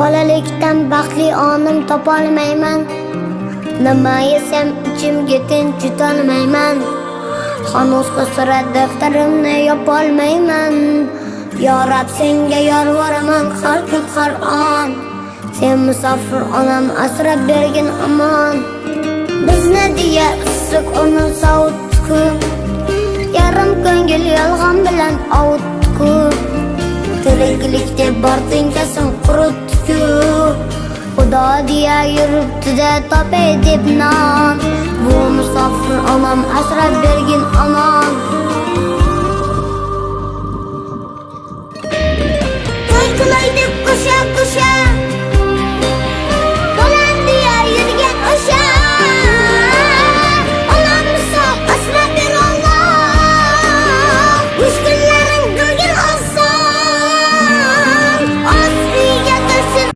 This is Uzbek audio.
Bolalikdan baxtli onim topolmayman. Nima yesam ichimga tinch yutolmayman. Hanuz hasrat daftarimni yopolmayman. Ya Rab, senga yolvoraman har kun har on. Sen musofir onam, asrab bergin amon. Bizni deya issiq uni sovutku, yarim ko'ngil yolg'on bilan ovutku. Tiriklikda bor tinkasin qurutku, Xudo deya yuribdi-da topay deb non. Bu musofir onam, asrab bergin amon. To'y qilay deb qo'sha